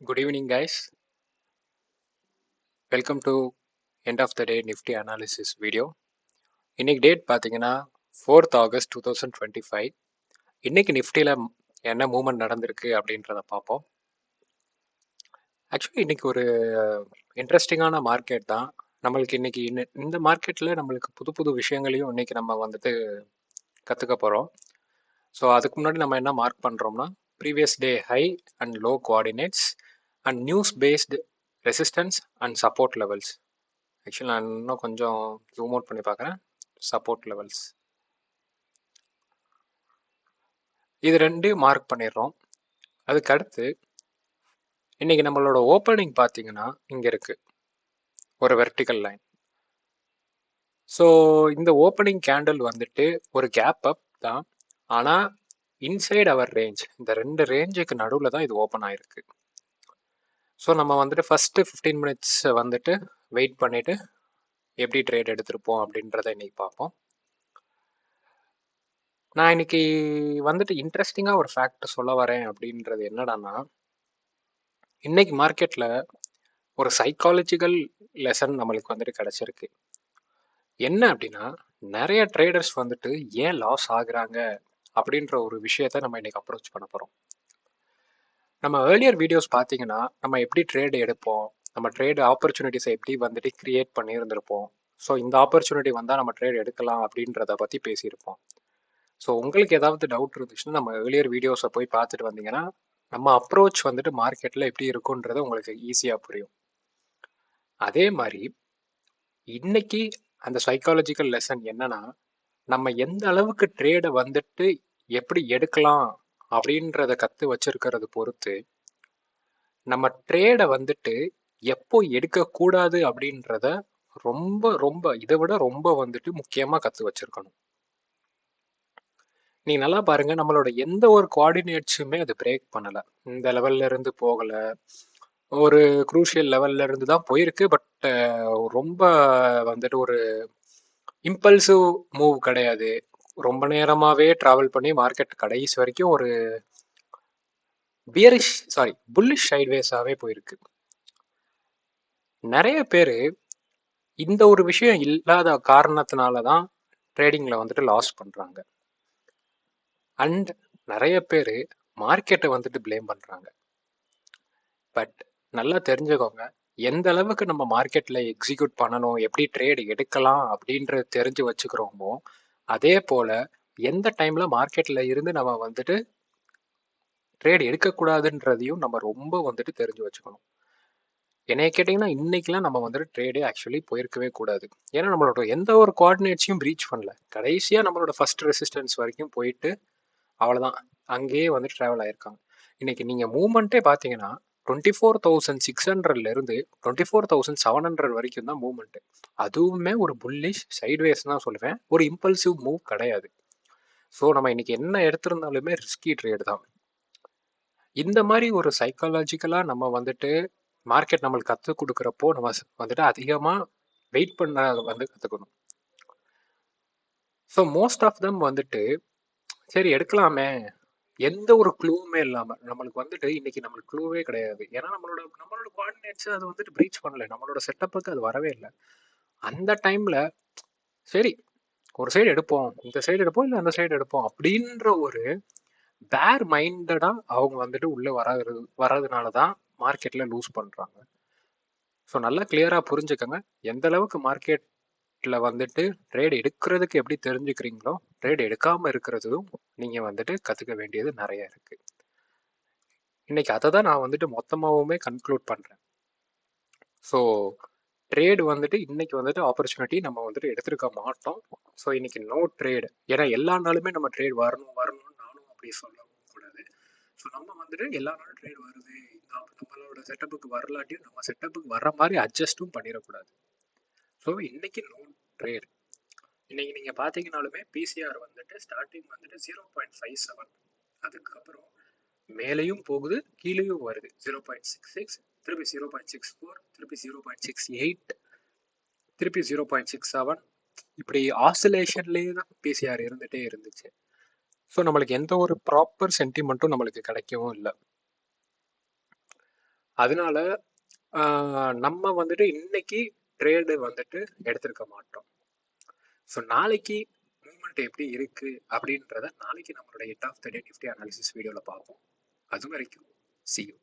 Good evening, guys. Welcome to end of the day Nifty analysis video. இன்னைக்கு date பார்த்தீங்கன்னா 4th August 2025. இன்னைக்கு நிஃப்டியில் என்ன மூவ்மெண்ட் நடந்திருக்கு அப்படின்றத பார்ப்போம். ஆக்சுவலி இன்னைக்கு ஒரு இன்ட்ரெஸ்டிங்கான மார்க்கெட் தான். நம்மளுக்கு இன்னைக்கு இந்த மார்க்கெட்டில் நம்மளுக்கு புது புது விஷயங்களையும் இன்னைக்கு நம்ம வந்துட்டு கற்றுக்க போகிறோம். ஸோ அதுக்கு முன்னாடி நம்ம என்ன மார்க் பண்ணுறோம்னா previous day high and low coordinates and news based resistance and support levels. Actually நான் இன்னும் கொஞ்சம் ஜூம் அவுட் பண்ணி பார்க்குறேன். சப்போர்ட் லெவல்ஸ் இது ரெண்டையும் மார்க் பண்ணிடுறோம். அதுக்கு அடுத்து இன்னைக்கு நம்மளோட ஓப்பனிங் பார்த்தீங்கன்னா இங்கே இருக்கு ஒரு வெர்டிக்கல் லைன். ஸோ இந்த ஓப்பனிங் கேண்டில் வந்துட்டு ஒரு கேப் அப் தான், ஆனால் இன்சைட் அவர் ரேஞ்ச், இந்த ரெண்டு ரேஞ்சுக்கு நடுவில் தான் இது ஓப்பன் ஆயிருக்கு. ஸோ நம்ம வந்துட்டு ஃபஸ்ட்டு 15 மினிட்ஸ் வந்துட்டு வெயிட் பண்ணிவிட்டு எப்படி ட்ரேட் எடுத்திருப்போம் அப்படின்றத இன்னைக்கு பார்ப்போம். நான் இன்னைக்கு வந்துட்டு இன்ட்ரெஸ்டிங்காக ஒரு ஃபேக்ட் சொல்ல வரேன் அப்படின்றது என்னடான்னா, இன்னைக்கு மார்க்கெட்டில் ஒரு சைக்காலஜிக்கல் லெசன் நம்மளுக்கு வந்துட்டு கிடச்சிருக்கு. என்ன அப்படின்னா, நிறைய ட்ரேடர்ஸ் வந்துட்டு ஏன் லாஸ் ஆகுறாங்க அப்படின்ற ஒரு விஷயத்த நம்ம இன்னைக்கு அப்ரோச் பண்ண போகிறோம். நம்ம ஏர்லியர் வீடியோஸ் பார்த்தீங்கன்னா நம்ம எப்படி ட்ரேடு எடுப்போம், நம்ம ட்ரேடு ஆப்பர்ச்சுனிட்டிஸை எப்படி வந்துட்டு கிரியேட் பண்ணியிருந்திருப்போம். ஸோ இந்த ஆப்பர்ச்சுனிட்டி வந்தால் நம்ம ட்ரேட் எடுக்கலாம் அப்படின்றத பற்றி பேசியிருப்போம். ஸோ உங்களுக்கு ஏதாவது டவுட் இருந்துச்சுன்னா நம்ம ஏர்லியர் வீடியோஸை போய் பார்த்துட்டு வந்தீங்கன்னா நம்ம அப்ரோச் வந்துட்டு மார்க்கெட்டில் எப்படி இருக்குன்றது உங்களுக்கு ஈஸியாக புரியும். அதே மாதிரி இன்னைக்கு அந்த சைக்காலஜிக்கல் லெசன் என்னன்னா, நம்ம எந்த அளவுக்கு ட்ரேடை வந்துட்டு எப்படி எடுக்கலாம் அப்படின்றத கற்று வச்சிருக்கிறது பொறுத்து நம்ம ட்ரேடை வந்துட்டு எப்போ எடுக்கக்கூடாது அப்படின்றத ரொம்ப ரொம்ப இதை விட ரொம்ப வந்துட்டு முக்கியமாக கற்று வச்சிருக்கணும். நீங்க நல்லா பாருங்க, நம்மளோட எந்த ஒரு கோஆர்டினேட்ஸுமே அது பிரேக் பண்ணலை, இந்த லெவல்ல இருந்து போகலை, ஒரு குரூஷியல் லெவல்ல இருந்து தான் போயிருக்கு. பட் ரொம்ப வந்துட்டு ஒரு இம்பல்சிவ் மூவ் கிடையாது. ரொம்ப நேரமாகவே ட்ராவல் பண்ணி மார்க்கெட் கடைசி வரைக்கும் ஒரு புல்லிஷ் சைட்வேஸாகவே போயிருக்கு. நிறைய பேர் இந்த ஒரு விஷயம் இல்லாத காரணத்தினால தான் ட்ரேடிங்கில் வந்துட்டு லாஸ் பண்ணுறாங்க. அண்ட் நிறைய பேர் மார்க்கெட்டை வந்துட்டு ப்ளேம் பண்ணுறாங்க. பட் நல்லா தெரிஞ்சுக்கோங்க, எந்த அளவுக்கு நம்ம மார்க்கெட்டில் எக்ஸிக்யூட் பண்ணணும், எப்படி ட்ரேட் எடுக்கலாம் அப்படின்றது தெரிஞ்சு வச்சுக்கிறோமோ, அதே போல் எந்த டைமில் மார்க்கெட்டில் இருந்து நம்ம வந்துட்டு ட்ரேட் எடுக்கக்கூடாதுன்றதையும் நம்ம ரொம்ப வந்துட்டு தெரிஞ்சு வச்சுக்கணும். என்னைய கேட்டிங்கன்னா இன்னைக்கெலாம் நம்ம வந்துட்டு ட்ரேடே ஆக்சுவலி போயிருக்கவே கூடாது. ஏன்னா நம்மளோட எந்த ஒரு கோஆர்டினேட்ஸையும் ரீச் பண்ணல. கடைசியாக நம்மளோட ஃபர்ஸ்ட் ரெசிஸ்டன்ஸ் வரைக்கும் போயிட்டு அவ்வளோதான், அங்கேயே வந்துட்டு ட்ராவல் ஆயிருக்காங்க. இன்னைக்கு நீங்கள் மூவ்மெண்ட்டே பார்த்தீங்கன்னா 24,600லேருந்து 24,700 வரைக்கும் தான் மூவ்மெண்ட்டு. அதுவுமே ஒரு புல்லிஷ் சைட்வேஸ் தான் சொல்லுவேன், ஒரு இம்பல்சிவ் மூவ் கிடையாது. ஸோ நம்ம இன்னைக்கு என்ன எடுத்திருந்தாலுமே ரிஸ்கி ட்ரேட் தான். இந்த மாதிரி ஒரு சைக்காலஜிக்கலாக நம்ம வந்துட்டு மார்க்கெட் நம்மளுக்கு கற்றுக் கொடுக்குறப்போ நம்ம வந்துட்டு அதிகமாக வெயிட் பண்ண வந்து கற்றுக்கணும். ஸோ மோஸ்ட் ஆஃப் தம் வந்துட்டு சரி எடுக்கலாமே, எந்த ஒரு க்ளூவுமே இல்லாமல் நம்மளுக்கு வந்துட்டு இன்னைக்கு நம்மளுக்கு க்ளூவே கிடையாது. ஏன்னா நம்மளோட கோஆர்டினேட்ஸ் அது வந்துட்டு ப்ரீச் பண்ணல, நம்மளோட செட்டப்புக்கு அது வரவே இல்லை. அந்த டைமில் சரி ஒரு சைடு எடுப்போம், இந்த சைடு எடுப்போம், இல்லை அந்த சைடு எடுப்போம் அப்படின்ற ஒரு பேர் மைண்டடாக அவங்க வந்துட்டு உள்ளே வர்றதுனால தான் மார்க்கெட்டில் லூஸ் பண்ணுறாங்க. ஸோ நல்லா கிளியராக புரிஞ்சுக்கோங்க, எந்த அளவுக்கு மார்க்கெட்டில் வந்துட்டு ட்ரேட் எடுக்கிறதுக்கு எப்படி தெரிஞ்சுக்கிறீங்களோ ட்ரேட் எடுக்காமல் இருக்கிறதும் நீங்கள் வந்துட்டு கற்றுக்க வேண்டியது நிறைய இருக்குது. இன்னைக்கு அதை தான் நான் வந்துட்டு மொத்தமாகவுமே கன்க்ளூட் பண்ணுறேன். ஸோ ட்ரேடு வந்துட்டு இன்னைக்கு வந்துட்டு ஆப்பர்ச்சுனிட்டி நம்ம வந்துட்டு எடுத்திருக்க மாட்டோம். ஸோ இன்னைக்கு நோ ட்ரேடு. ஏன்னா எல்லா நாளுமே நம்ம ட்ரேட் வரணும்னு நானும் அப்படி சொல்லவும் கூடாது. ஸோ நம்ம வந்துட்டு எல்லா நாளும் ட்ரேட் வருது, நம்மளோட செட்டப்புக்கு வரலாட்டியும் நம்ம செட்டப்புக்கு வர்ற மாதிரி அட்ஜஸ்ட்டும் பண்ணிடக்கூடாது. ஸோ இன்னைக்கு நோ ட்ரேட். இன்னைக்கு நீங்கள் பார்த்தீங்கன்னாலுமே பிசிஆர் வந்துட்டு ஸ்டார்டிங் வந்துட்டு 0.57, அதுக்கப்புறம் மேலேயும் போகுது கீழேயும் வருது 0.66, திருப்பி 0.64, திருப்பி 0.68, திருப்பி 0.67, இப்படி ஆசிலேஷன்லேயே தான் பிசிஆர் இருந்துகிட்டே இருந்துச்சு. ஸோ நம்மளுக்கு எந்த ஒரு ப்ராப்பர் சென்டிமெண்ட்டும் நம்மளுக்கு கிடைக்கவும் இல்லை. அதனால நம்ம வந்துட்டு இன்னைக்கு ட்ரேடு வந்துட்டு எடுத்திருக்க மாட்டோம். ஸோ நாளைக்கு மூவ்மெண்ட் எப்படி இருக்கு அப்படின்றத நாளைக்கு நம்மளோட end of the day Nifty analysis வீடியோவில் பார்ப்போம். அது வரைக்கும் see you.